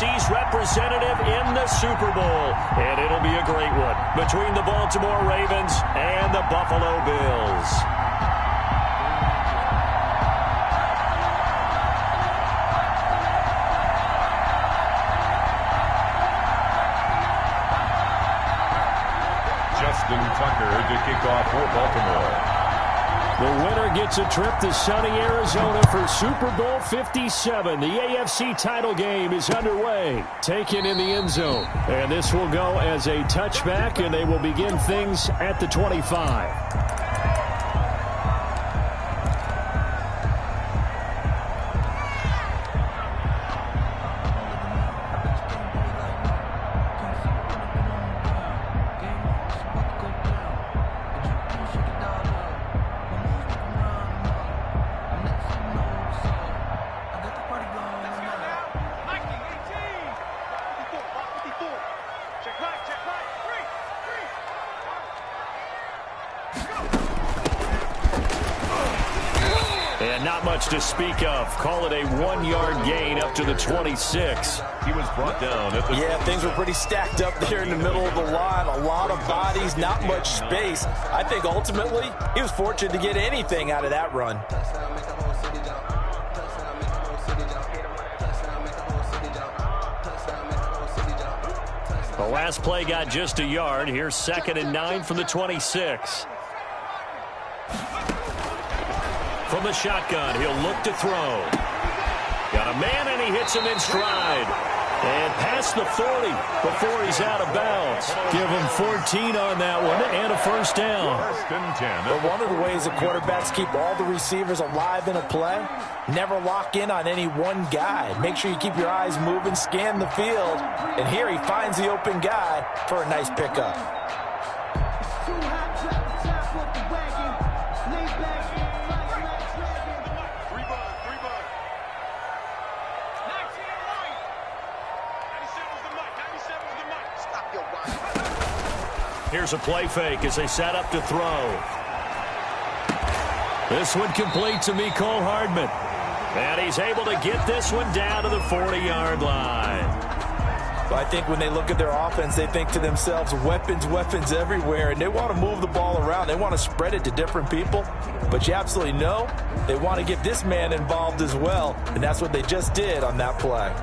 AFC's representative in the Super Bowl. And it'll be a great one between the Baltimore Ravens and the Buffalo Bills. Justin Tucker to kick off for Baltimore. The winner gets a trip to sunny Arizona for Super Bowl 57. The AFC title game is underway. Taken in the end zone. And this will go as a touchback, and they will begin things at the 25. And not much to speak of. Call it a 1-yard gain up to the 26. He was brought down at the... Yeah, things were pretty stacked up there in the middle of the line. A lot of bodies, not much space. I think ultimately he was fortunate to get anything out of that run. The last play got just a yard. Here's 2nd and 9 from the 26. From the shotgun, he'll look to throw. Got a man, and he hits him in stride. And past the 40 before he's out of bounds. Give him 14 on that one and a first down. First and 10. But one of the ways that quarterbacks keep all the receivers alive in a play, never lock in on any one guy. Make sure you keep your eyes moving, scan the field. And here he finds the open guy for a nice pickup. Here's a play fake as they set up to throw. This one complete to Mecole Hardman. And he's able to get this one down to the 40-yard line. But I think when they look at their offense, they think to themselves, weapons, weapons everywhere. And they want to move the ball around. They want to spread it to different people. But you absolutely know they want to get this man involved as well. And that's what they just did on that play.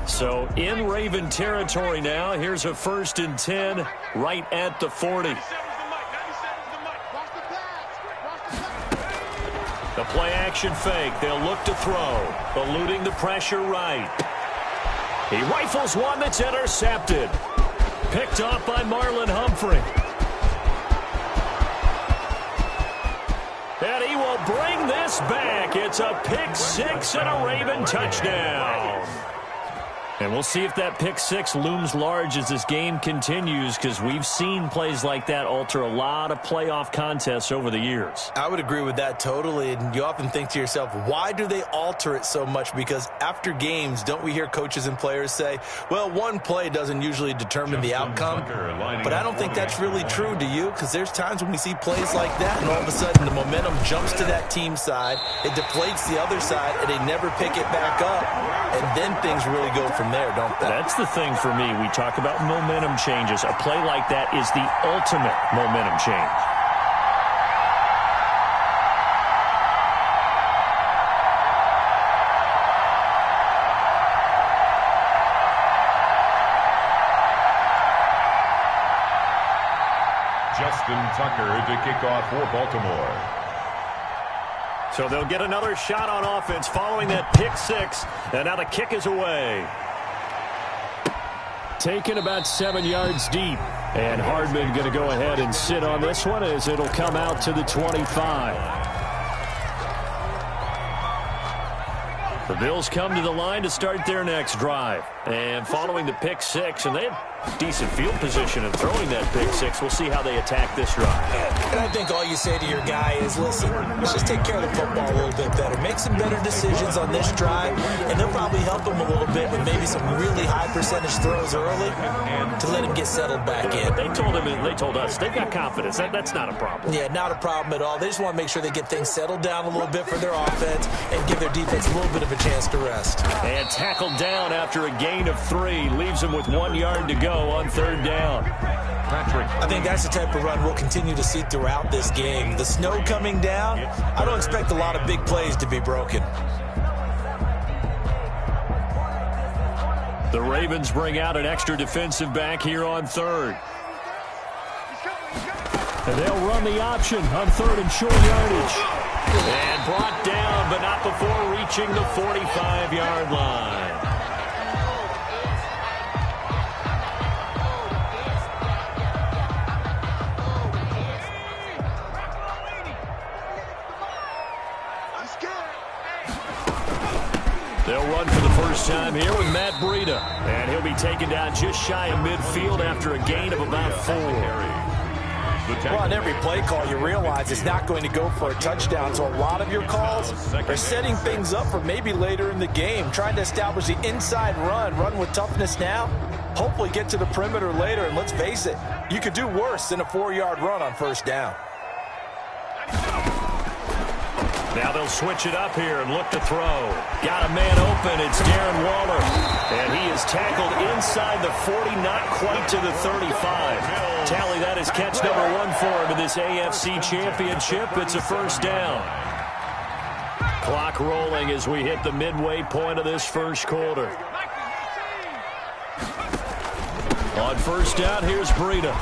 So in Raven territory now. Here's a 1st and 10 right at the 40. The play action fake. They'll look to throw. Eluding the pressure right. He rifles one that's intercepted. Picked off by Marlon Humphrey. And he will bring this back. It's a pick six and a Raven touchdown. And we'll see if that pick six looms large as this game continues, because we've seen plays like that alter a lot of playoff contests over the years. I would agree with that totally. And you often think to yourself, why do they alter it so much? Because after games, don't we hear coaches and players say, well, one play doesn't usually determine the outcome. But I don't think that's really true, do you? Because there's times when we see plays like that, and all of a sudden the momentum jumps to that team side, it deflates the other side, and they never pick it back up. And then things really go from there, don't they? That's the thing for me. We talk about momentum changes. A play like that is the ultimate momentum change. Justin Tucker to kick off for Baltimore. So they'll get another shot on offense following that pick six. And now the kick is away. Taken about 7 yards deep. And Hardman going to go ahead and sit on this one as it'll come out to the 25. The Bills come to the line to start their next drive. And following the pick six, and they had Decent field position of throwing that pick six. We'll see how they attack this drive. And I think all you say to your guy is, listen, let's just take care of the football a little bit better. Make some better decisions on this drive, and they'll probably help him a little bit with maybe some really high percentage throws early to let him get settled back in. They told us they've got confidence. That's not a problem. Yeah, not a problem at all. They just want to make sure they get things settled down a little bit for their offense and give their defense a little bit of a chance to rest. And tackled down after a gain of 3. Leaves him with 1 yard to go on third down. I think that's the type of run we'll continue to see throughout this game. The snow coming down, I don't expect a lot of big plays to be broken. The Ravens bring out an extra defensive back here on third. And they'll run the option on third and short yardage. And brought down, but not before reaching the 45-yard line. They'll run for the first time here with Matt Breida. And he'll be taken down just shy of midfield after a gain of about 4. Well, on every play call, you realize it's not going to go for a touchdown. So a lot of your calls are setting things up for maybe later in the game, trying to establish the inside run with toughness now, hopefully get to the perimeter later. And let's face it, you could do worse than a 4-yard run on first down. Now they'll switch it up here and look to throw. Got a man open. It's Darren Waller. And he is tackled inside the 40, not quite to the 35. Tally, that is catch number 1 for him in this AFC Championship. It's a first down. Clock rolling as we hit the midway point of this first quarter. On first down, here's Breida.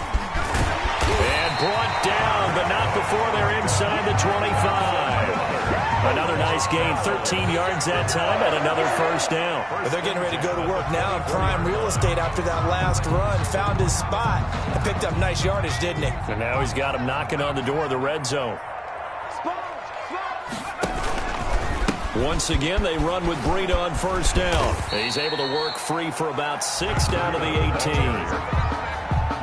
And brought down, but not before they're inside the 25. Another nice gain, 13 yards that time, and another first down. But they're getting ready to go to work now in prime real estate after that last run. Found his spot and picked up nice yardage, didn't he? And now he's got him knocking on the door of the red zone. Once again, they run with Breida on first down. He's able to work free for about 6 down to the 18.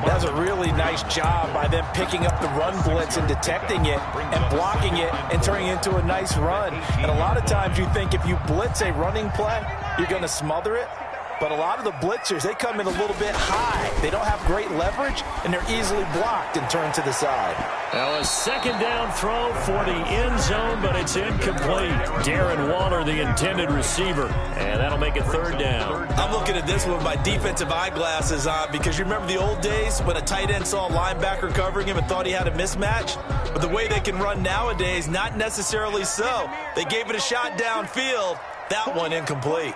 That's a really nice job by them picking up the run blitz and detecting it and blocking it and turning it into a nice run. And a lot of times you think if you blitz a running play, you're going to smother it. But a lot of the blitzers, they come in a little bit high. They don't have great leverage, and they're easily blocked and turned to the side. Now a second down throw for the end zone, but it's incomplete. Darren Waller, the intended receiver, and that'll make it third down. I'm looking at this with my defensive eyeglasses on because you remember the old days when a tight end saw a linebacker covering him and thought he had a mismatch? But the way they can run nowadays, not necessarily so. They gave it a shot downfield. That one incomplete.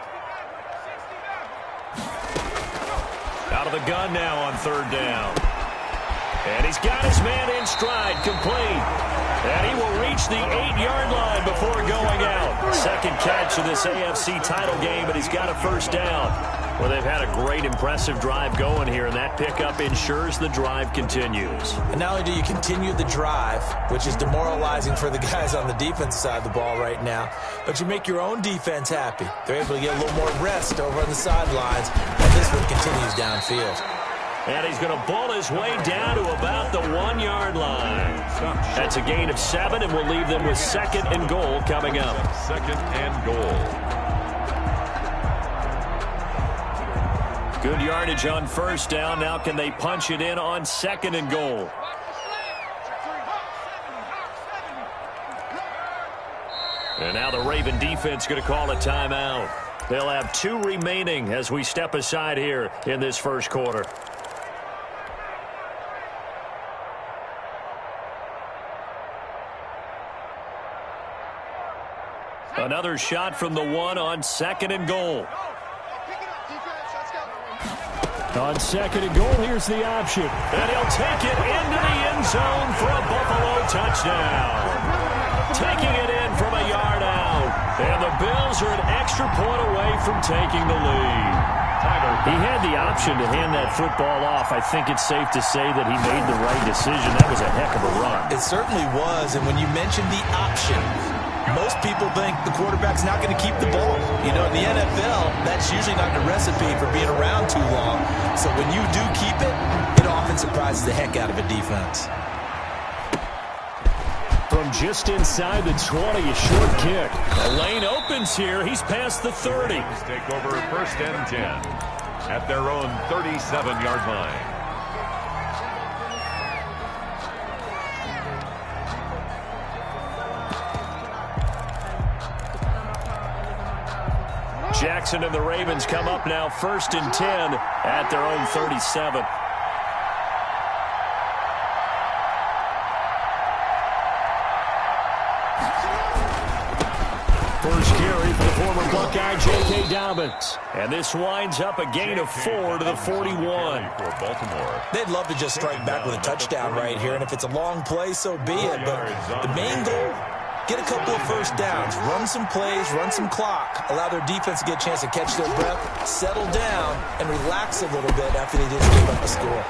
Out of the gun now on third down. And he's got his man in stride, complete. And he will reach the 8-yard line before going out. Second catch of this AFC title game, but he's got a first down. Well, they've had a great, impressive drive going here, and that pickup ensures the drive continues. And not only do you continue the drive, which is demoralizing for the guys on the defense side of the ball right now, but you make your own defense happy. They're able to get a little more rest over on the sidelines, and this one continues downfield. And he's going to ball his way down to about the 1-yard line. That's a gain of 7, and we'll leave them with 2nd and goal coming up. 2nd and goal. Good yardage on first down. Now can they punch it in on 2nd and goal? And now the Raven defense going to call a timeout. They'll have 2 remaining as we step aside here in this first quarter. Another shot from the 1 on 2nd and goal. On 2nd and goal, here's the option. And he'll take it into the end zone for a Buffalo touchdown. Taking it in from a yard out. And the Bills are an extra point away from taking the lead. He had the option to hand that football off. I think it's safe to say that he made the right decision. That was a heck of a run. It certainly was. And when you mentioned the option, Most people think the quarterback's not going to keep the ball. You know, in the NFL, that's usually not the recipe for being around too long. So when you do keep it, it often surprises the heck out of a defense. From just inside the 20, a short kick. The lane opens here. He's past the 30. Take over 1st and 10 at their own 37-yard line. Jackson and the Ravens come up now 1st and 10 at their own 37. First carry for the former Buckeye, J.K. Dobbins. And this winds up a gain of 4 to the 41. For Baltimore. They'd love to just strike back with a touchdown right here, and if it's a long play, so be it. But the main goal, get a couple of first downs, run some plays, run some clock, allow their defense to get a chance to catch their breath, settle down, and relax a little bit after they just give up a score.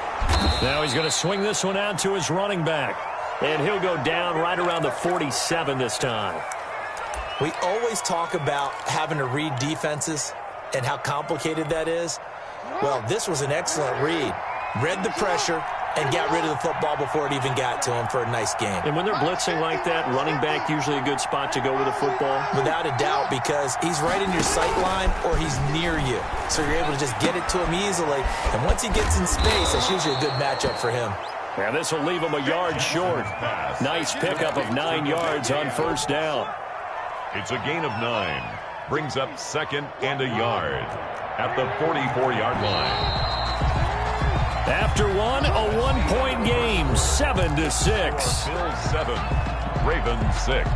Now he's going to swing this one out to his running back. And he'll go down right around the 47 this time. We always talk about having to read defenses and how complicated that is. Well, this was an excellent read. Read the pressure and got rid of the football before it even got to him for a nice game. And when they're blitzing like that, running back usually a good spot to go with the football? Without a doubt, because he's right in your sight line or he's near you. So you're able to just get it to him easily. And once he gets in space, that's usually a good matchup for him. And this will leave him a yard short. Nice pickup of 9 yards on first down. It's a gain of 9. Brings up 2nd and a yard at the 44-yard line. After one, a one-point game, 7-6. Bills 7, Ravens 6.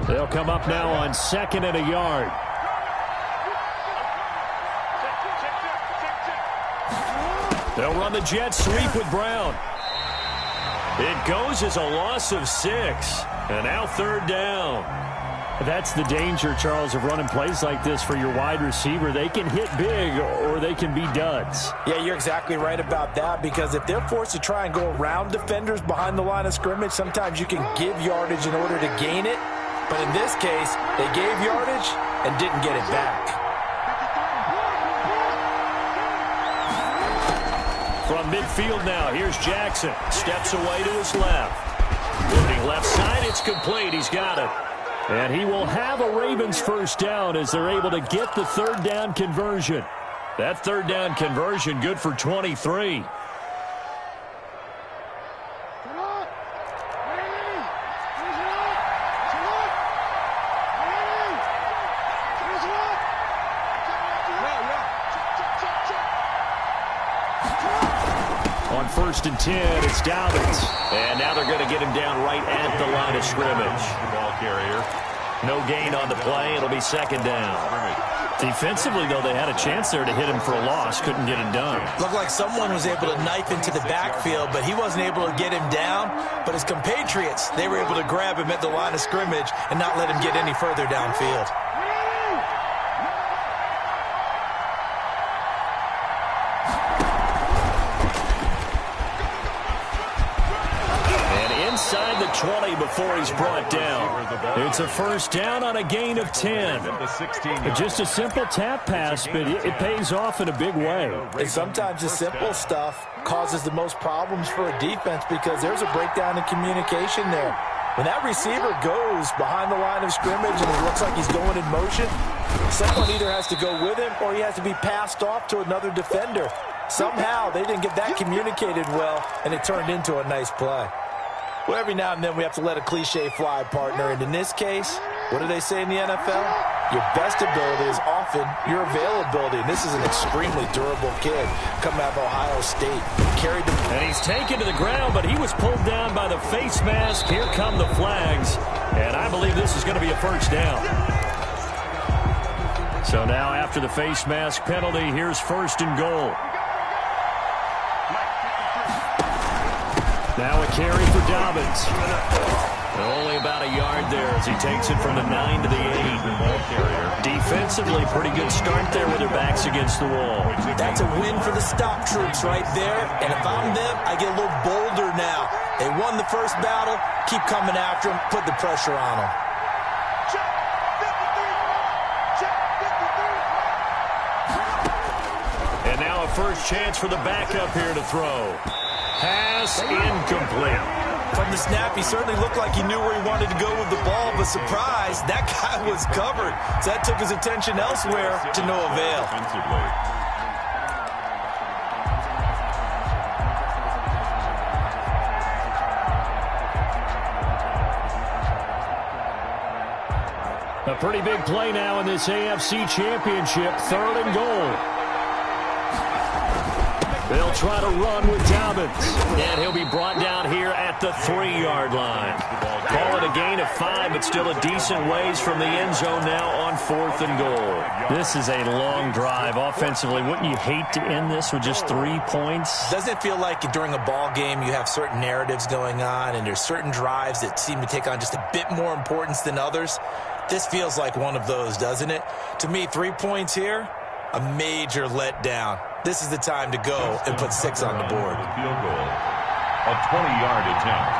They'll come up now on 2nd and a yard. They'll run the jet sweep with Brown. It goes as a loss of 6. And now 3rd down. That's the danger, Charles, of running plays like this for your wide receiver. They can hit big or they can be duds. Yeah, you're exactly right about that, because if they're forced to try and go around defenders behind the line of scrimmage, sometimes you can give yardage in order to gain it. But in this case, they gave yardage and didn't get it back. From midfield now, here's Jackson. Steps away to his left. Looking left side, it's complete. He's got it. And he will have a Ravens first down as they're able to get the 3rd down conversion. That 3rd down conversion good for 23. On 1st and 10, it's Dobbins. And now they're going to get him down right at the line of scrimmage. The ball carrier. No gain on the play. It'll be 2nd down. Defensively, though, they had a chance there to hit him for a loss. Couldn't get it done. Looked like someone was able to knife into the backfield, but he wasn't able to get him down. But his compatriots, they were able to grab him at the line of scrimmage and not let him get any further downfield. Inside the 20 before he's brought down. It's a first down on a gain of 10. Just a simple tap pass, but it pays off in a big way. And sometimes the simple stuff causes the most problems for a defense because there's a breakdown in communication there. When that receiver goes behind the line of scrimmage and it looks like he's going in motion, someone either has to go with him or he has to be passed off to another defender. Somehow they didn't get that communicated well, and it turned into a nice play. Well, every now and then we have to let a cliche fly, partner. And in this case, what do they say in the NFL? Your best ability is often your availability. And this is an extremely durable kid coming out of Ohio State. And he's taken to the ground, but he was pulled down by the face mask. Here come the flags. And I believe this is going to be a first down. So now after the face mask penalty, here's 1st and goal. Now a carry for Dobbins. Only about a yard there as he takes it from the 9 to the 8. Defensively, pretty good start there with their backs against the wall. That's a win for the stop troops right there. And if I'm them, I get a little bolder now. They won the first battle. Keep coming after them. Put the pressure on them. And now a first chance for the backup here to throw. Pass incomplete. From the snap, he certainly looked like he knew where he wanted to go with the ball, but surprise, that guy was covered. So that took his attention elsewhere to no avail. A pretty big play now in this AFC Championship, 3rd and goal. They'll try to run with Dobbins, and he'll be brought down here at the 3-yard line. Call it a gain of 5, but still a decent ways from the end zone now on 4th and goal. This is a long drive offensively. Wouldn't you hate to end this with just 3 points? Doesn't it feel like during a ball game you have certain narratives going on, and there's certain drives that seem to take on just a bit more importance than others? This feels like one of those, doesn't it? To me, 3 points here, a major letdown. This is the time to go and put 6 on the board. Field goal. A 20-yard attempt.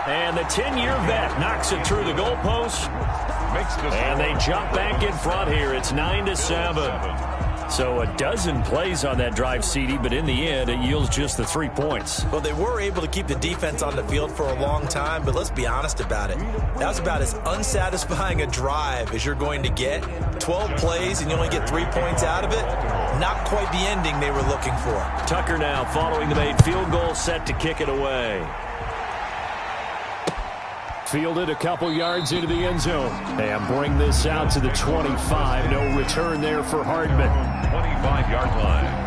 And the 10-year vet knocks it through the goalpost. And they jump back in front here. It's 9-7. So a dozen plays on that drive, CD, but in the end, it yields just the 3 points. Well, they were able to keep the defense on the field for a long time, but let's be honest about it. That was about as unsatisfying a drive as you're going to get. 12 plays and you only get 3 points out of it. Not quite the ending they were looking for. Tucker now following the made field goal, set to kick it away. Fielded a couple yards into the end zone. And bring this out to the 25. No return there for Hardman. 25-yard line.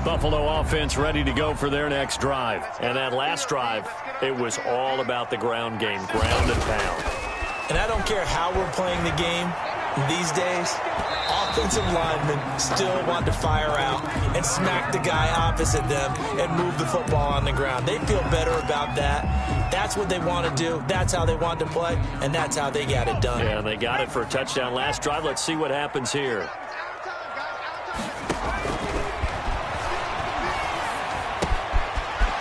Buffalo offense ready to go for their next drive. And that last drive, it was all about the ground game, ground and pound. And I don't care how we're playing the game these days, offensive linemen still want to fire out and smack the guy opposite them and move the football on the ground. They feel better about that. That's what they want to do. That's how they want to play, and that's how they got it done. Yeah, they got it for a touchdown last drive. Let's see what happens here.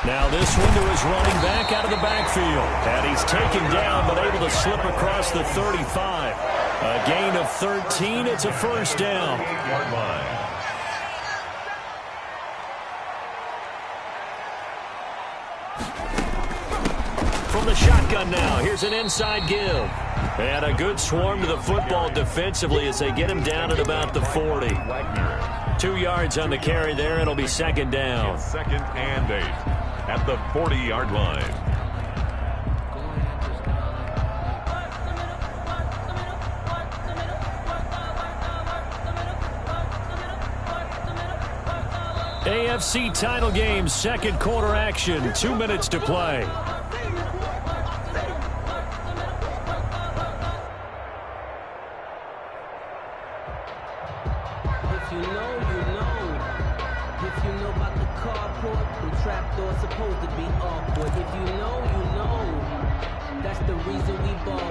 Now this one to his running back out of the backfield. And he's taken down, but able to slip across the 35. A gain of 13. It's a first down. From the shotgun now, here's an inside give. And a good swarm to the football defensively as they get him down at about the 40. 2 yards on the carry there. It'll be second down. Second and 8 at the 40-yard line. AFC title game, second quarter action. 2 minutes to play.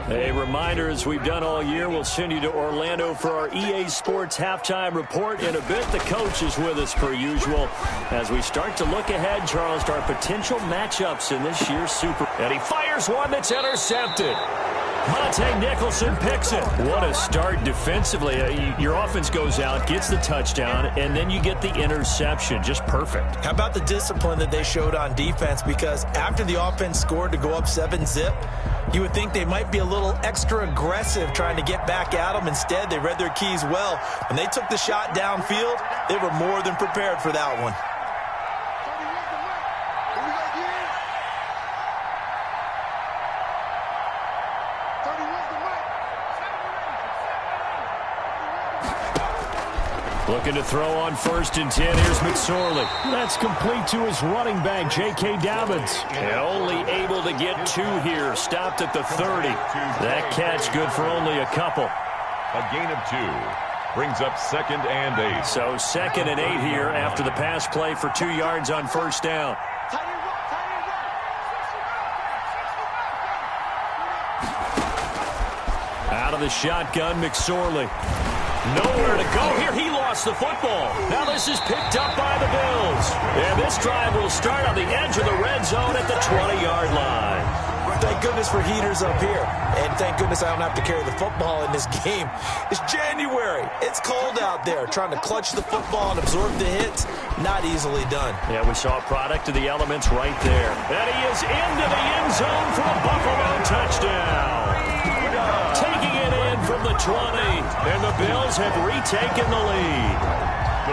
A reminder, as we've done all year, we'll send you to Orlando for our EA Sports halftime report. In a bit, the coach is with us per usual as we start to look ahead, Charles, to our potential matchups in this year's Super. And he fires one that's intercepted. Monte Nicholson picks it. What a start defensively. Your offense goes out, gets the touchdown, and then you get the interception. Just perfect. How about the discipline that they showed on defense? Because after the offense scored to go up 7-zip, you would think they might be a little extra aggressive trying to get back at them. Instead, they read their keys well. When they took the shot downfield, they were more than prepared for that one. Looking to throw on 1st and 10. Here's McSorley. That's complete to his running back, J.K. Dobbins. And only able to get 2 here. Stopped at the 30. That catch good for only a couple. A gain of 2. Brings up 2nd and 8. So 2nd and 8 here after the pass play for 2 yards on 1st down. Out of the shotgun, McSorley. Nowhere to go here. He lost the football. Now this is picked up by the Bills. And this drive will start on the edge of the red zone at the 20-yard line. Thank goodness for heaters up here. And thank goodness I don't have to carry the football in this game. It's January. It's cold out there. Trying to clutch the football and absorb the hits, not easily done. Yeah, we saw a product of the elements right there. And he is into the end zone for a Buffalo touchdown. Taking it in from the 20, and the Bills have retaken the lead.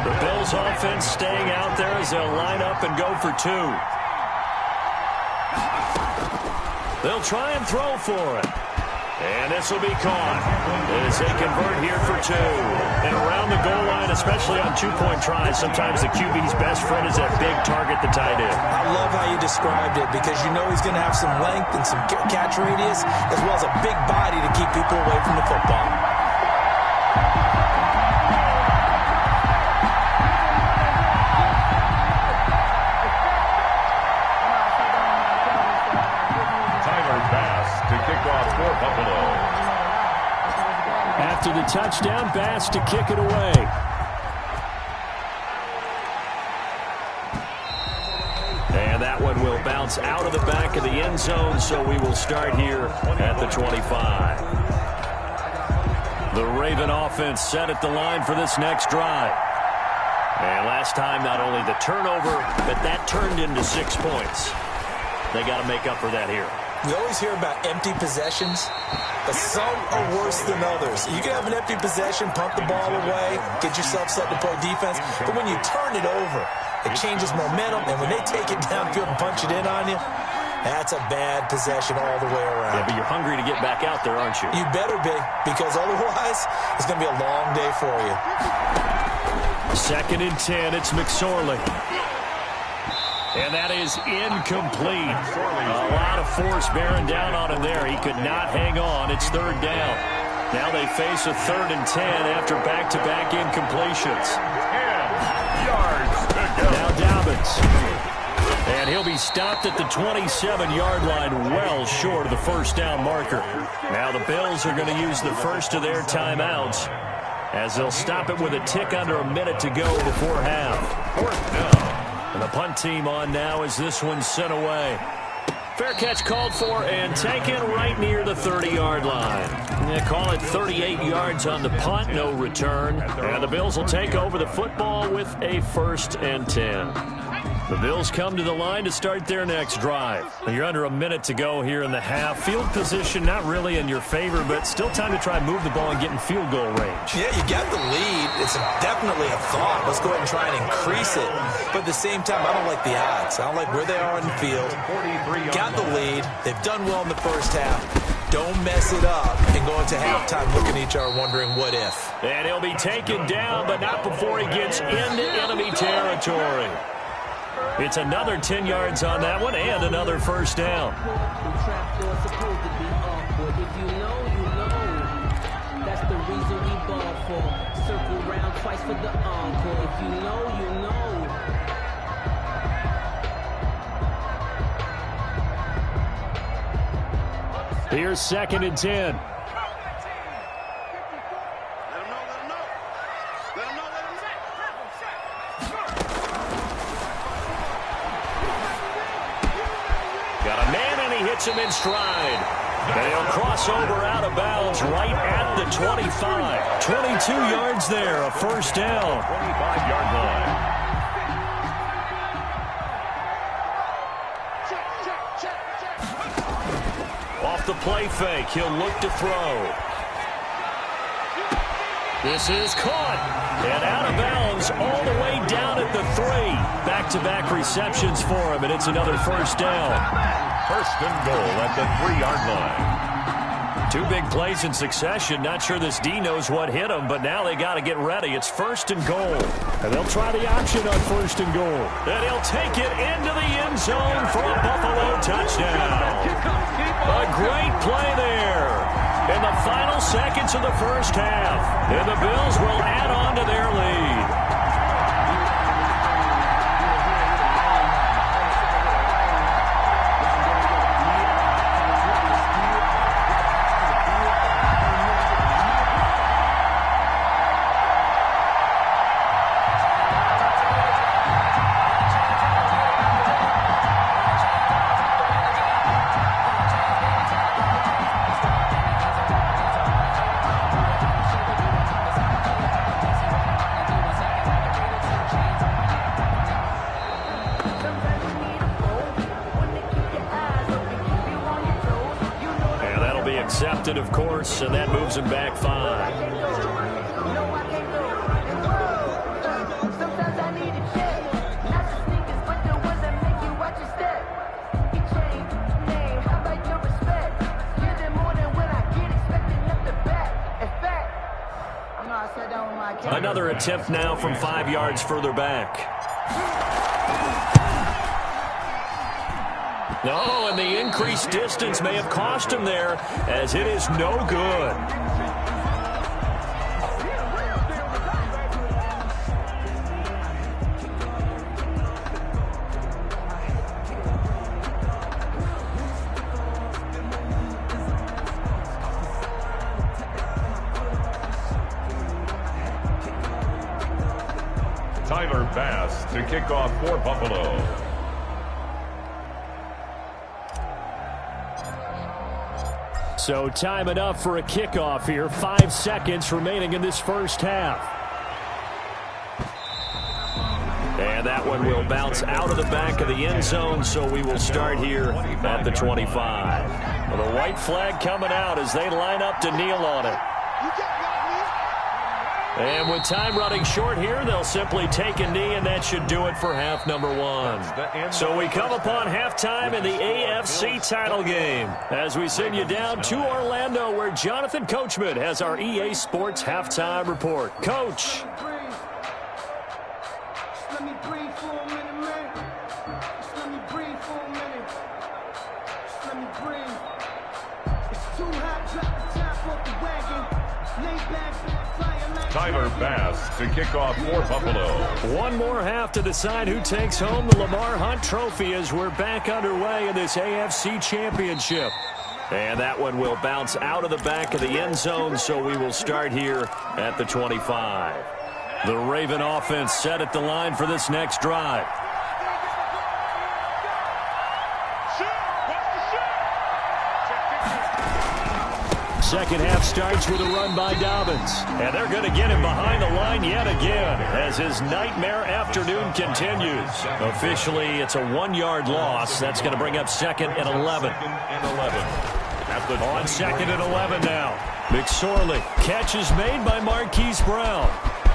The Bills offense staying out there as they'll line up and go for 2. They'll try and throw for it. And this will be caught as they convert here for 2. And around the goal line, especially on 2-point tries, sometimes the QB's best friend is that big target, the tight end. I love how you described it because you know he's going to have some length and some catch radius as well as a big body to keep people away from the football. After the touchdown, Bass to kick it away. And that one will bounce out of the back of the end zone, so we will start here at the 25. The Raven offense set at the line for this next drive. And last time, not only the turnover, but that turned into 6 points. They got to make up for that here. We always hear about empty possessions, but some are worse than others. You can have an empty possession, pump the ball away, get yourself set to play defense, but when you turn it over, it changes momentum, and when they take it downfield and punch it in on you, that's a bad possession all the way around. Yeah, but you're hungry to get back out there, aren't you? You better be, because otherwise, it's going to be a long day for you. 2nd and 10, it's McSorley. And that is incomplete. A lot of force bearing down on him there. He could not hang on. It's 3rd down. Now they face a 3rd and 10 after back-to-back incompletions. 10 yards to go. Now Dobbins. And he'll be stopped at the 27-yard line, well short of the 1st down marker. Now the Bills are going to use the first of their timeouts as they'll stop it with a tick under a minute to go before half. 4th down. And the punt team on now as this one's sent away. Fair catch called for and taken right near the 30-yard line. They call it 38 yards on the punt, no return. And the Bills will take over the football with a 1st and 10. The Bills come to the line to start their next drive. You're under a minute to go here in the half. Field position not really in your favor, but still time to try and move the ball and get in field goal range. Yeah, you got the lead. It's definitely a thought. Let's go ahead and try and increase it. But at the same time, I don't like the odds. I don't like where they are in the field. Got the lead. They've done well in the first half. Don't mess it up and go into halftime looking at each other wondering what if. And he'll be taken down, but not before he gets into enemy territory. It's another 10 yards on that one and another 1st down. That's the reason we ball for. Circle round twice for the encore. If you know, you know. Here's 2nd and 10. Got a man and he hits him in stride. They'll cross over out of bounds right at the 25. 22 yards there, a 1st down. 25-yard line. Off the play fake, he'll look to throw. This is caught and out of bounds all the way down at the 3. Back-to-back receptions for him, and it's another 1st down. 1st and goal at the 3-yard line. Two big plays in succession. Not sure this D knows what hit him, but now they got to get ready. It's 1st and goal. And they'll try the option on 1st and goal. And he'll take it into the end zone for a Buffalo touchdown. A great play there in the final seconds of the first half. And the Bills will add on to their lead. Accepted, of course, and that moves him back 5. Another attempt now from 5 yards further back. No, and the increased distance may have cost him there, as it is no good. Tyler Bass to kick off for Buffalo. So time enough for a kickoff here. 5 seconds remaining in this first half. And that one will bounce out of the back of the end zone, so we will start here at the 25. Well, the white flag coming out as they line up to kneel on it. And with time running short here, they'll simply take a knee, and that should do it for half number 1. So we come upon halftime in the AFC title game as we send you down to Orlando, where Jonathan Coachman has our EA Sports halftime report. Coach. Let me breathe for a minute, man. Just let me breathe for a minute. Just let me breathe. It's too hot, drop the top off the wagon. Lay back, fire like Tyler Bass to kick off for Buffalo. One more half to decide who takes home the Lamar Hunt Trophy as we're back underway in this AFC Championship. And that one will bounce out of the back of the end zone, so we will start here at the 25. The Raven offense set at the line for this next drive. Second half starts with a run by Dobbins. And they're going to get him behind the line yet again as his nightmare afternoon continues. Officially, it's a 1-yard loss. That's going to bring up 2nd and 11. On 2nd and 11 now. McSorley. Catch is made by Marquise Brown.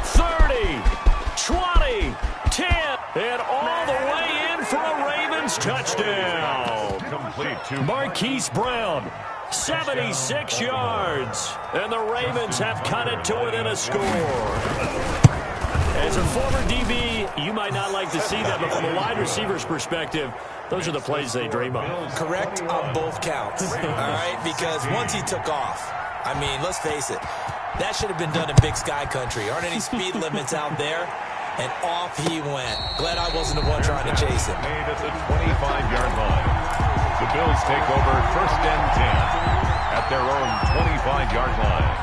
30, 20, 10, and all the way in for a Ravens touchdown. Complete to Marquise Brown. 76 yards, and the Ravens have cut it to within a score. As a former DB, you might not like to see that, but from a wide receiver's perspective, those are the plays they dream of. Correct on both counts, all right? Because once he took off, I mean, let's face it, that should have been done in Big Sky Country. Aren't any speed limits out there? And off he went. Glad I wasn't the one trying to chase him. made at the 25-yard line. The Bills take over 1st and 10 at their own 25-yard line.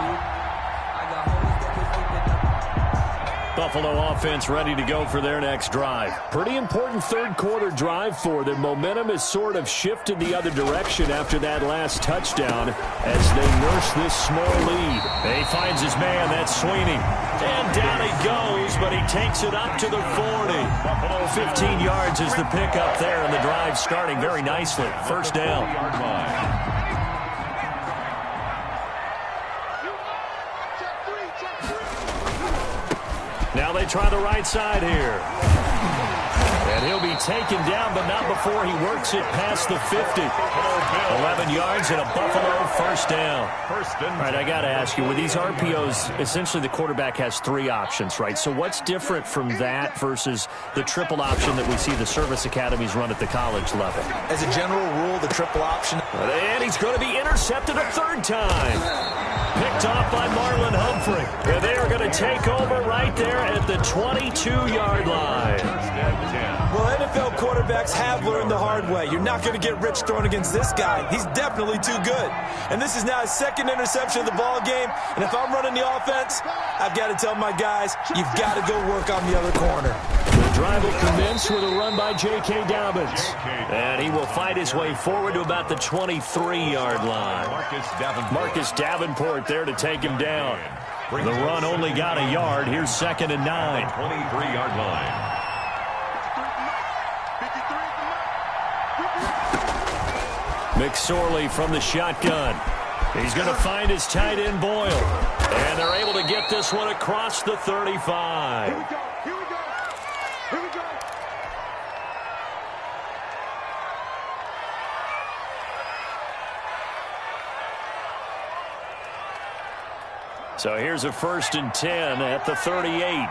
Buffalo offense ready to go for their next drive. Pretty important third-quarter drive for them. Momentum has sort of shifted the other direction after that last touchdown as they nurse this small lead. He finds his man, that's Sweeney. And down he goes, but he takes it up to the 40. 15 yards is the pickup there, and the drive starting very nicely. First down. Now they try the right side here. And And he'll be taken down, but not before he works it past the 50. 11 yards and a Buffalo first down. All right, I got to ask you, with these RPOs, essentially the quarterback has 3 options, right? So what's different from that versus the triple option that we see the service academies run at the college level? As a general rule, the triple option. And he's going to be intercepted a 3rd time. Picked off by Marlon Humphrey. And they are going to take over right there at the 22-yard line. Well, NFL quarterbacks have learned the hard way. You're not going to get rich throwing against this guy. He's definitely too good. And this is now his 2nd interception of the ball game. And if I'm running the offense, I've got to tell my guys, you've got to go work on the other corner. The drive will commence with a run by J.K. Dobbins. And he will fight his way forward to about the 23-yard line. Marcus Davenport there to take him down. The run only got a yard. Here's 2nd and 9. 23-yard line. McSorley from the shotgun. He's going to find his tight end Boyle. And they're able to get this one across the 35. Here we go. Here we go. Here we go. So here's a 1st and 10 at the 38.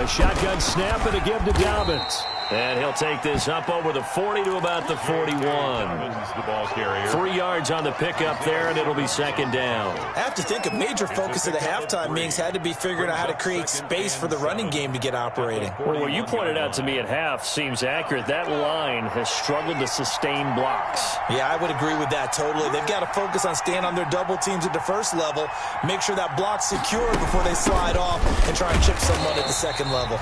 A shotgun snap and a give to Dobbins. And he'll take this up over the 40 to about the 41. The ball carrier. 3 yards on the pickup there, and it'll be 2nd down. I have to think a major focus of the halftime meetings had to be figuring out how to create space for the running game to get operating. Well, what you pointed out to me at half seems accurate. That line has struggled to sustain blocks. Yeah, I would agree with that totally. They've got to focus on staying on their double teams at the 1st level, make sure that block's secure before they slide off and try and chip someone at the 2nd level.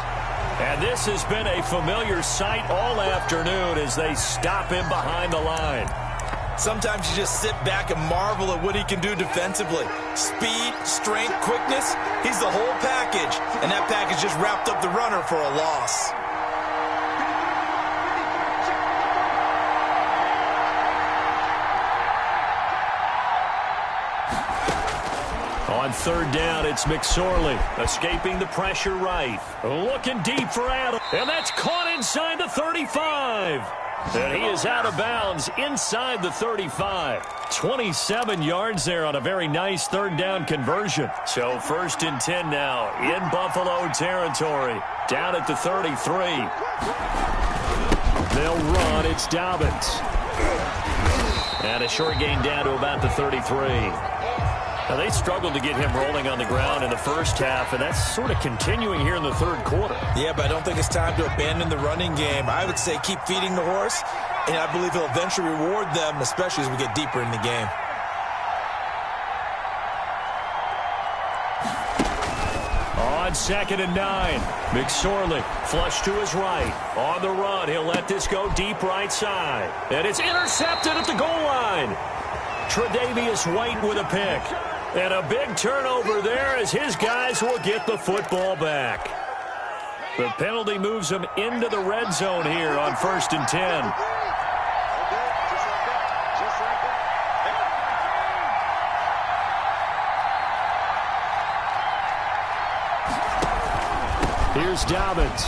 And this has been a familiar sight all afternoon as they stop him behind the line. Sometimes you just sit back and marvel at what he can do defensively. Speed, strength, quickness, he's the whole package. And that package just wrapped up the runner for a loss. On 3rd down, it's McSorley escaping the pressure right. Looking deep for Adam. And that's caught inside the 35. And he is out of bounds inside the 35. 27 yards there on a very nice 3rd down conversion. So 1st and 10 now in Buffalo territory. Down at the 33. They'll run. It's Dobbins. And a short gain down to about the 33. Now, they struggled to get him rolling on the ground in the 1st half, and that's sort of continuing here in the 3rd quarter. Yeah, but I don't think it's time to abandon the running game. I would say keep feeding the horse, and I believe he'll eventually reward them, especially as we get deeper in the game. On 2nd and 9, McSorley flush to his right. On the run, he'll let this go deep right side. And it's intercepted at the goal line. Tre'Davious White with a pick. And a big turnover there as his guys will get the football back. The penalty moves them into the red zone here on 1st and 10. Here's Dobbins.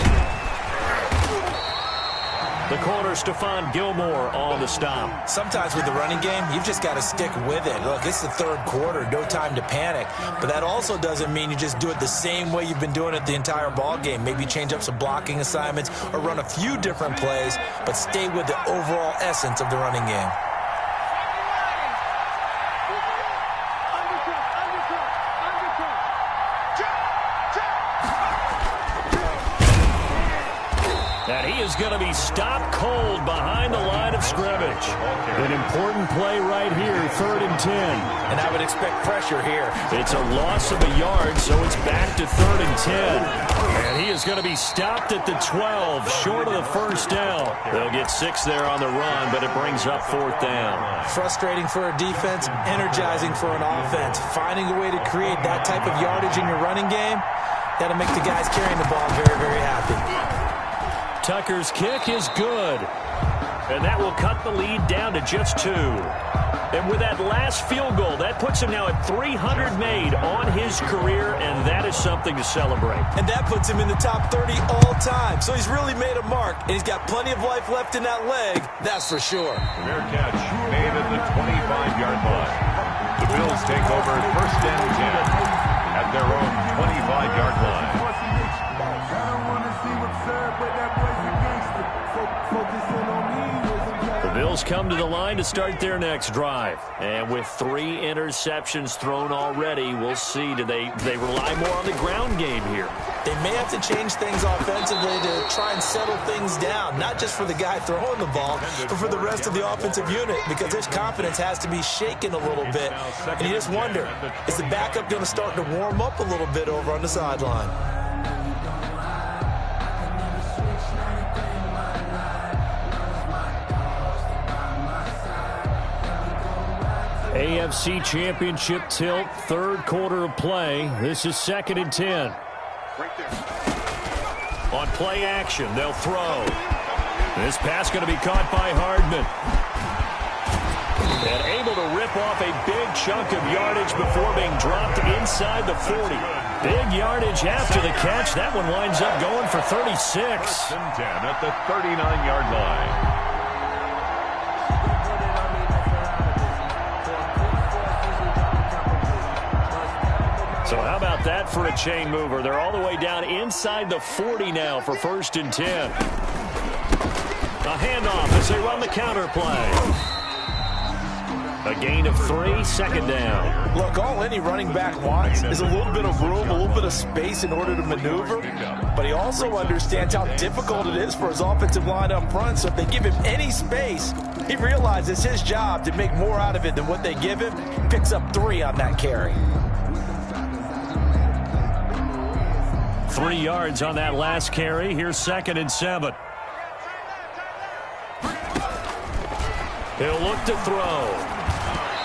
The corner, Stephon Gilmore on the stop. Sometimes with the running game, you've just got to stick with it. Look, it's the 3rd quarter, no time to panic. But that also doesn't mean you just do it the same way you've been doing it the entire ball game. Maybe change up some blocking assignments or run a few different plays, but stay with the overall essence of the running game. And he is going to be stopped cold behind the line of scrimmage. An important play right here, 3rd and 10. And I would expect pressure here. It's a loss of a yard, so it's back to 3rd and 10. And he is going to be stopped at the 12, short of the 1st down. They'll get 6 there on the run, but it brings up 4th down. Frustrating for a defense, energizing for an offense. Finding a way to create that type of yardage in your running game, that'll make the guys carrying the ball very, very happy. Tucker's kick is good. And that will cut the lead down to just 2. And with that last field goal, that puts him now at 300 made on his career, and that is something to celebrate. And that puts him in the top 30 all time. So he's really made a mark, and he's got plenty of life left in that leg, that's for sure. Fair catch made at the 25-yard line. The Bills take over first and 10 at their own 25-yard line. The Bills come to the line to start their next drive. And with 3 interceptions thrown already, we'll see. Do they rely more on the ground game here? They may have to change things offensively to try and settle things down, not just for the guy throwing the ball, but for the rest of the offensive unit, because his confidence has to be shaken a little bit. And you just wonder, is the backup going to start to warm up a little bit over on the sideline? AFC Championship tilt, third quarter of play. This is 2nd and 10. On play action, they'll throw. This pass going to be caught by Hardman. And able to rip off a big chunk of yardage before being dropped inside the 40. Big yardage after the catch. That one winds up going for 36. 1st and 10 at the 39-yard line. So how about that for a chain mover? They're all the way down inside the 40 now for 1st and 10. A handoff as they run the counter play. A gain of 3, 2nd down. Look, all any running back wants is a little bit of room, a little bit of space in order to maneuver. But he also understands how difficult it is for his offensive line up front. So if they give him any space, he realizes it's his job to make more out of it than what they give him. Picks up 3 on that carry. 3 yards on that last carry. Here's 2nd and 7. He'll look to throw.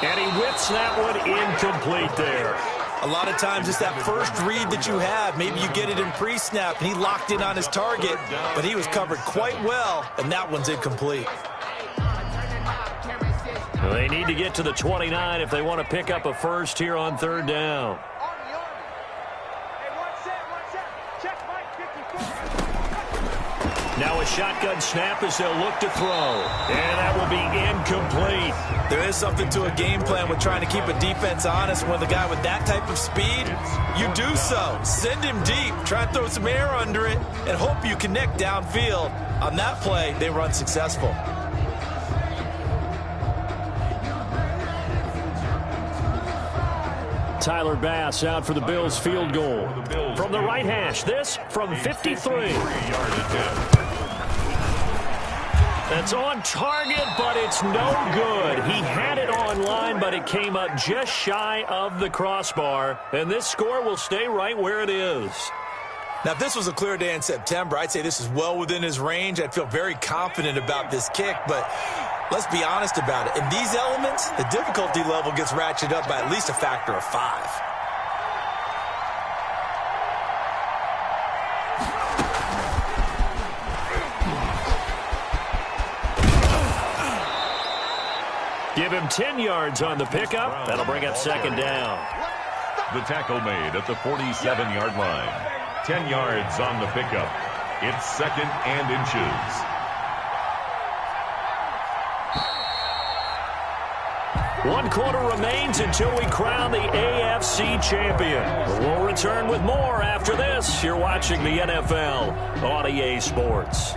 And he whips that one incomplete there. A lot of times it's that first read that you have. Maybe you get it in pre-snap, and he locked in on his target, but he was covered quite well, and that one's incomplete. They need to get to the 29 if they want to pick up a first here on 3rd down. Now a shotgun snap as they'll look to throw. And that will be incomplete. There is something to a game plan with trying to keep a defense honest. When the guy with that type of speed, you do so. Send him deep. Try and throw some air under it and hope you connect downfield. On that play, they run successful. Tyler Bass out for the Bills field goal. From the right hash, this from 53. That's on target, but it's no good. He had it on line, but it came up just shy of the crossbar. And this score will stay right where it is. Now, if this was a clear day in September, I'd say this is well within his range. I'd feel very confident about this kick, but let's be honest about it. In these elements, the difficulty level gets ratcheted up by at least a factor of 5. Give him 10 yards on the pickup. That'll bring up 2nd down. The tackle made at the 47-yard line. 10 yards on the pickup. It's 2nd and inches. One quarter remains until we crown the AFC champion. We'll return with more after this. You're watching the NFL on EA Sports.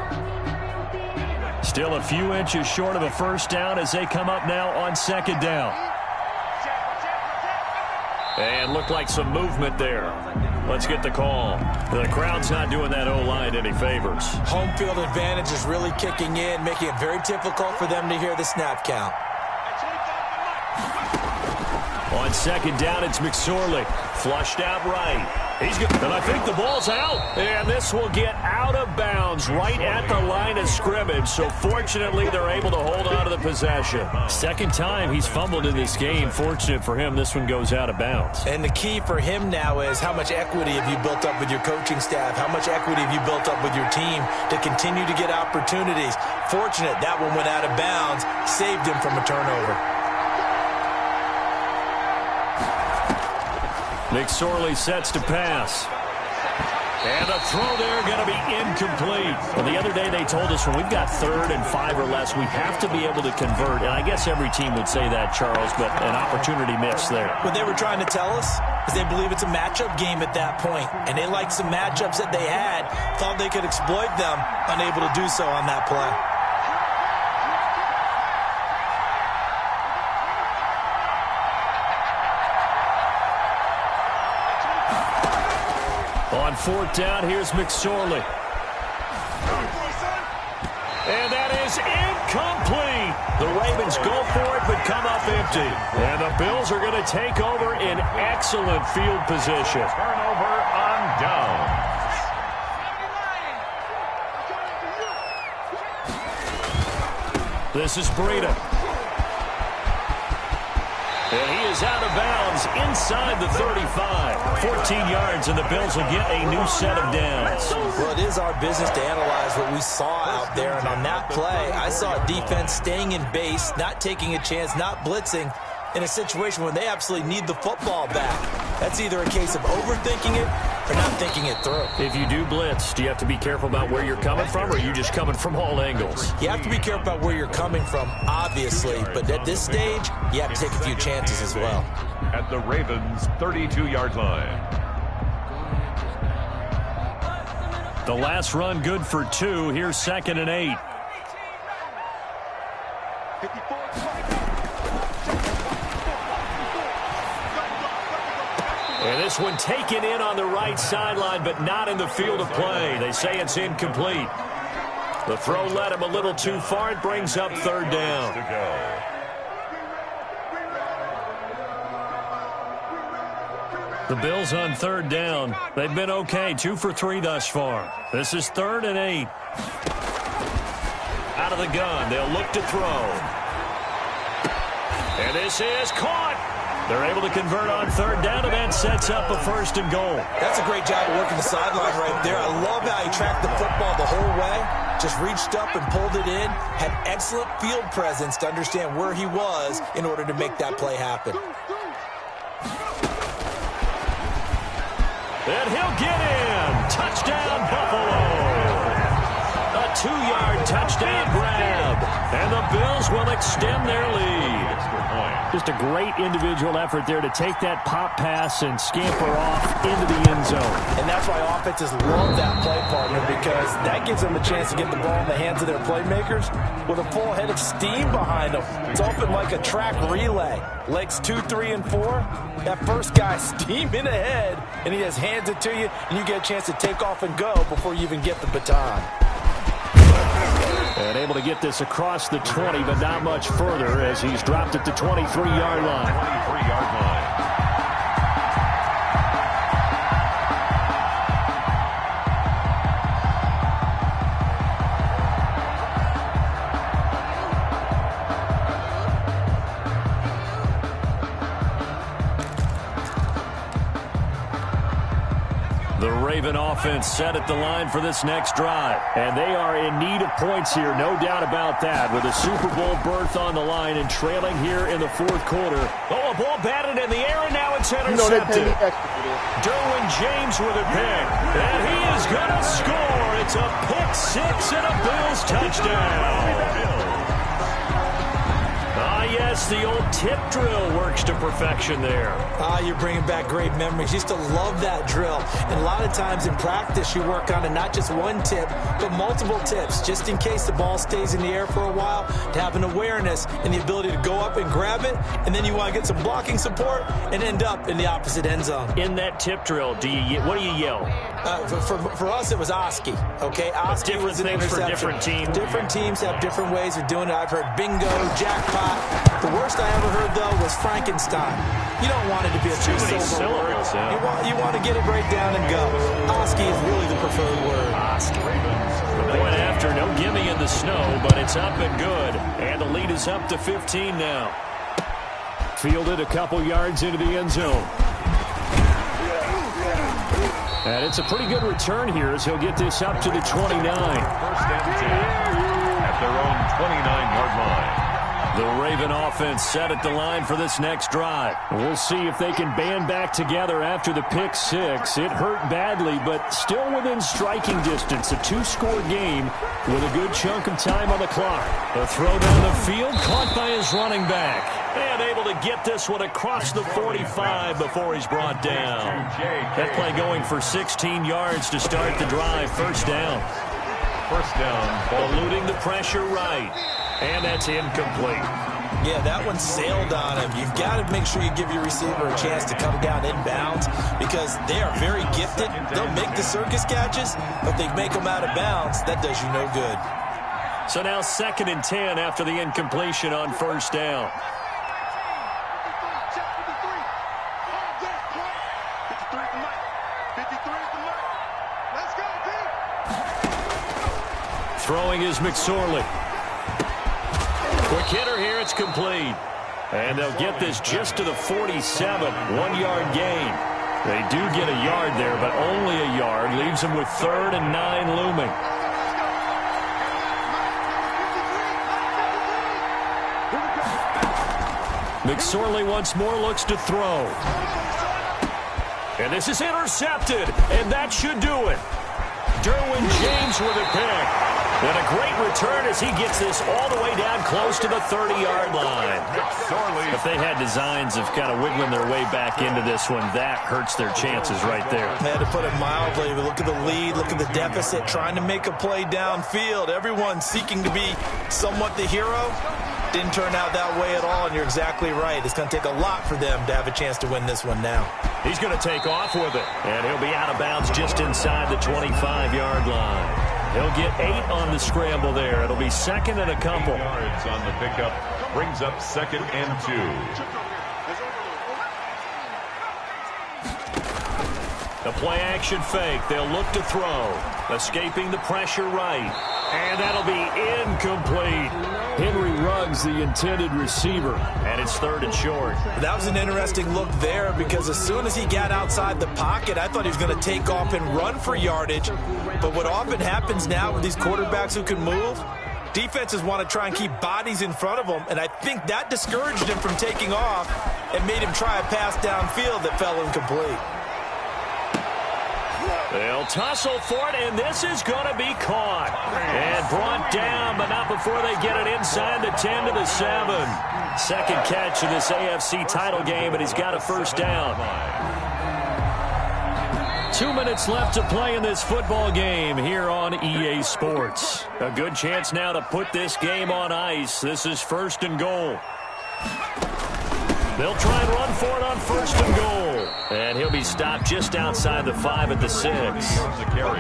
Still a few inches short of a first down as they come up now on 2nd down. And looked like some movement there. Let's get the call. The crowd's not doing that O-line any favors. Home field advantage is really kicking in, making it very difficult for them to hear the snap count. On 2nd down, it's McSorley. Flushed out right. He's good. And I think the ball's out. And this will get out of bounds right at the line of scrimmage. So fortunately, they're able to hold on to the possession. 2nd time he's fumbled in this game. Fortunate for him, this one goes out of bounds. And the key for him now is how much equity have you built up with your coaching staff? How much equity have you built up with your team to continue to get opportunities? Fortunate that one went out of bounds, saved him from a turnover. McSorley sets to pass. And the throw there going to be incomplete. Well, the other day they told us when we've got 3rd and 5 or less, we have to be able to convert. And I guess every team would say that, Charles, but an opportunity missed there. What they were trying to tell us is they believe it's a matchup game at that point. And they liked some matchups that they had, thought they could exploit them, unable to do so on that play. On 4th down, here's McSorley. And that is incomplete. The Ravens go for it, but come up empty. And the Bills are going to take over in excellent field position. Turnover on downs. This is Breida. And he is out of bounds inside the 35. 14 yards, and the Bills will get a new set of downs. Well, it is our business to analyze what we saw out there. And on that play, I saw a defense staying in base, not taking a chance, not blitzing in a situation when they absolutely need the football back. That's either a case of overthinking it or not thinking it through. If you do blitz, do you have to be careful about where you're coming from, or are you just coming from all angles? You have to be careful about where you're coming from, obviously. But at this stage, you have to take a few chances as well. At the Ravens' 32-yard line. The last run good for 2. Here's 2nd and 8. And this one taken in on the right sideline, but not in the field of play. They say it's incomplete. The throw led him a little too far. It brings up 3rd down. The Bills on 3rd down. They've been okay, 2 for 3 thus far. This is 3rd and 8. Out of the gun, they'll look to throw. And this is caught. They're able to convert on 3rd down, and that sets up a 1st and goal. That's a great job of working the sideline right there. I love how he tracked the football the whole way, just reached up and pulled it in, had excellent field presence to understand where he was in order to make that play happen. And he'll get in. Touchdown, Buffalo. A 2-yard touchdown grab. And the Bills will extend their lead. Just a great individual effort there to take that pop pass and scamper off into the end zone. And that's why offenses love that play partner, because that gives them a chance to get the ball in the hands of their playmakers with a full head of steam behind them. It's often like a track relay. Legs 2, 3, and 4. That first guy steaming ahead, and he just hands it to you, and you get a chance to take off and go before you even get the baton. And able to get this across the 20, but not much further as he's dropped at the 23-yard line. 23-yard line. The Raven offense set at the line for this next drive. And they are in need of points here, no doubt about that, with a Super Bowl berth on the line and trailing here in the 4th quarter. Oh, a ball batted in the air, and now it's intercepted. Derwin James with a pick. And he is going to score. It's a pick 6 and a Bills touchdown. Yes, the old tip drill works to perfection there. You're bringing back great memories. Used to love that drill. And a lot of times in practice, you work on it, not just one tip, but multiple tips, just in case the ball stays in the air for a while, to have an awareness and the ability to go up and grab it, and then you want to get some blocking support and end up in the opposite end zone. In that tip drill, what do you yell? For us, it was Oski. Okay, Oski was an interception. For different teams. Different teams have different ways of doing it. I've heard bingo, jackpot. The worst I ever heard, though, was Frankenstein. You don't want it to be a two-syllable word. You want to get it right down and go. Oski is really the preferred word. Oski. The point after, no gimme in the snow, but it's up and good. And the lead is up to 15 now. Fielded a couple yards into the end zone. And it's a pretty good return here as he'll get this up to the 29. 1st and 10 at their own 29-yard line. The Raven offense set at the line for this next drive. We'll see if they can band back together after the pick six. It hurt badly, but still within striking distance. A two-score game with a good chunk of time on the clock. A throw down the field, caught by his running back. And able to get this one across the 45 before he's brought down. That play going for 16 yards to start the drive. First down. First down. Eluding the pressure right. And that's incomplete. Yeah, that one sailed on him. You've got to make sure you give your receiver a chance to come down inbounds because they are very gifted. They'll make the circus catches, but they make them out of bounds. That does you no good. So now 2nd and 10 after the incompletion on first down. Throwing is McSorley. Quick hitter here, it's complete. And they'll get this just to the 47, 1-yard gain. They do get a yard there, but only a yard. Leaves them with 3rd and 9 looming. McSorley once more looks to throw. And this is intercepted, and that should do it. Derwin James with a pick. And a great return as he gets this all the way down close to the 30-yard line. If they had designs of kind of wiggling their way back into this one, that hurts their chances right there. They had to put it mildly. Look at the lead, look at the deficit, trying to make a play downfield. Everyone seeking to be somewhat the hero. Didn't turn out that way at all, and you're exactly right. It's going to take a lot for them to have a chance to win this one now. He's going to take off with it, and he'll be out of bounds just inside the 25-yard line. He'll get 8 on the scramble there. It'll be 2nd and a couple. 8 yards on the pickup brings up 2nd and 2. The play action fake. They'll look to throw. Escaping the pressure right. And that'll be incomplete. Henry Ruggs, the intended receiver. And it's 3rd and short. That was an interesting look there because as soon as he got outside the pocket, I thought he was going to take off and run for yardage. But what often happens now with these quarterbacks who can move, defenses want to try and keep bodies in front of them. And I think that discouraged him from taking off and made him try a pass downfield that fell incomplete. They'll tussle for it, and this is going to be caught. And brought down, but not before they get it inside the 10 to the 7. Second catch of this AFC title game, and he's got a first down. 2 minutes left to play in this football game here on EA Sports. A good chance now to put this game on ice. This is 1st and goal. They'll try and run for it on 1st and goal. And he'll be stopped just outside the 5 at the 6.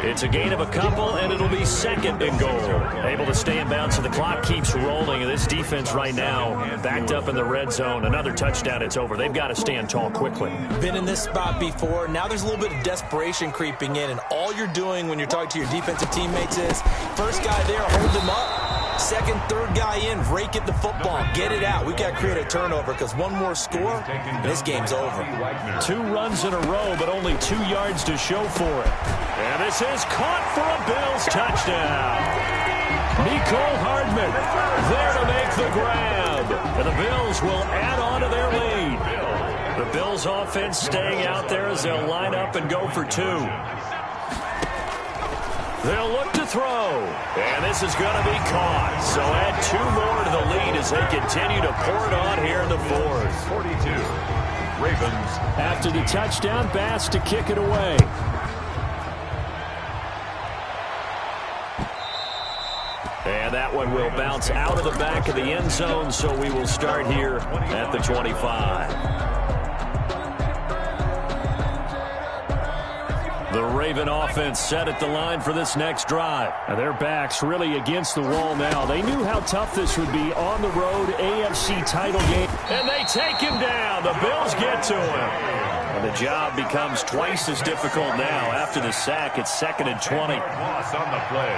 It's a gain of a couple, and it'll be 2nd and goal. Able to stay in bounds, so the clock keeps rolling. And this defense right now backed up in the red zone. Another touchdown, it's over. They've got to stand tall quickly. Been in this spot before. Now there's a little bit of desperation creeping in. And all you're doing when you're talking to your defensive teammates is, first guy there, hold him up. 2nd, 3rd guy in, rake at the football. Get it out. We've got to create a turnover because one more score, and this game's over. 2 runs in a row, but only 2 yards to show for it. And this is caught for a Bills touchdown. Nicole Hardman there to make the grab. And the Bills will add on to their lead. The Bills offense staying out there as they'll line up and go for 2. They'll look to throw, and this is going to be caught. So add 2 more to the lead as they continue to pour it on here in the 4th. 42, Ravens. After the touchdown, Bass to kick it away. And that one will bounce out of the back of the end zone, so we will start here at the 25. The Raven offense set at the line for this next drive. And their backs really against the wall now. They knew how tough this would be on the road, AFC title game. And they take him down. The Bills get to him. And the job becomes twice as difficult now. After the sack, it's 2nd and 20. Loss on the play.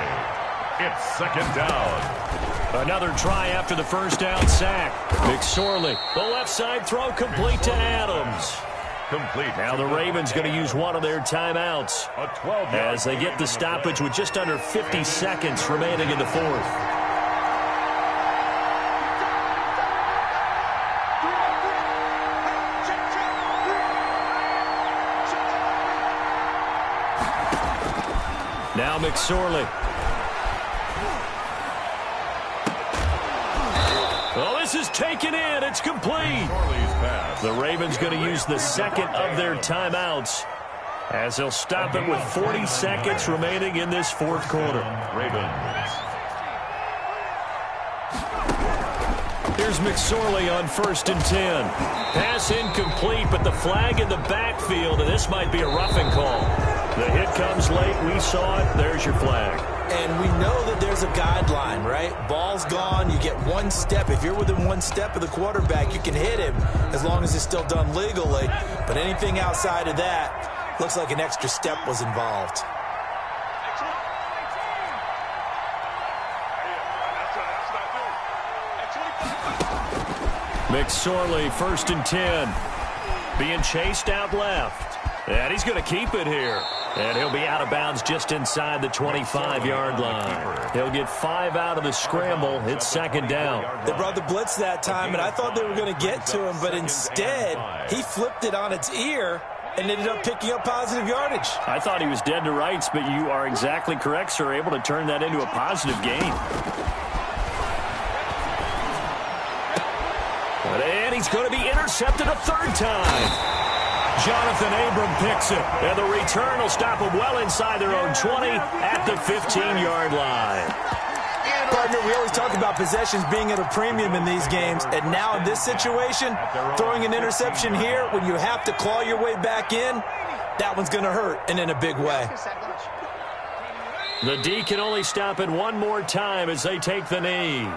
It's 2nd down. Another try after the first down sack. McSorley, the left side throw complete to Adams. Complete. Now the Ravens going to use one of their timeouts as they get the stoppage with just under 50 seconds remaining in the 4th. Now McSorley. Well, this is taken in. It's complete. The Ravens going to use the second of their timeouts as they'll stop it with 40 seconds remaining in this fourth quarter. Ravens. Here's McSorley on 1st and 10. Pass incomplete, but the flag in the backfield, and this might be a roughing call. The hit comes late. We saw it. There's your flag. And we know that there's a guideline, right? Ball's gone. You get one step. If you're within one step of the quarterback, you can hit him as long as it's still done legally. But anything outside of that looks like an extra step was involved. McSorley, 1st and 10. Being chased out left. And he's going to keep it here. And he'll be out of bounds just inside the 25-yard line. He'll get 5 out of the scramble. It's 2nd down. They brought the blitz that time, and I thought they were going to get to him, but instead he flipped it on its ear and ended up picking up positive yardage. I thought he was dead to rights, but you are exactly correct, sir. Able to turn that into a positive gain. And he's going to be intercepted a 3rd time. Jonathan Abram picks it, and the return will stop them well inside their own 20 at the 15-yard line. Partner, we always talk about possessions being at a premium in these games, and now in this situation, throwing an interception here when you have to claw your way back in, that one's going to hurt, and in a big way. The D can only stop it one more time as they take the knee.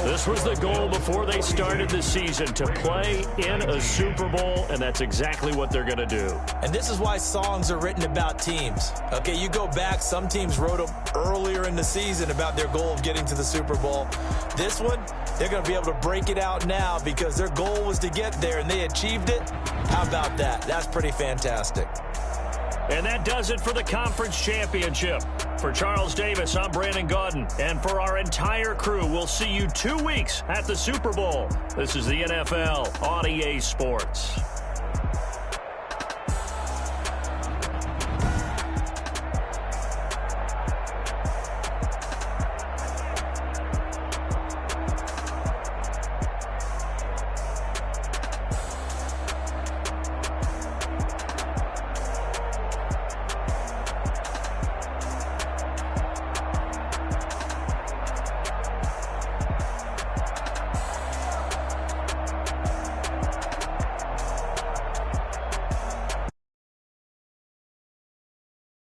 This was the goal before they started the season, to play in a Super Bowl, and that's exactly what they're going to do. And this is why songs are written about teams. Okay, you go back, some teams wrote them earlier in the season about their goal of getting to the Super Bowl. This one, they're going to be able to break it out now because their goal was to get there, and they achieved it. How about that? That's pretty fantastic. And that does it for the conference championship. For Charles Davis, I'm Brandon Gaudin. And for our entire crew, we'll see you 2 weeks at the Super Bowl. This is the NFL on EA Sports.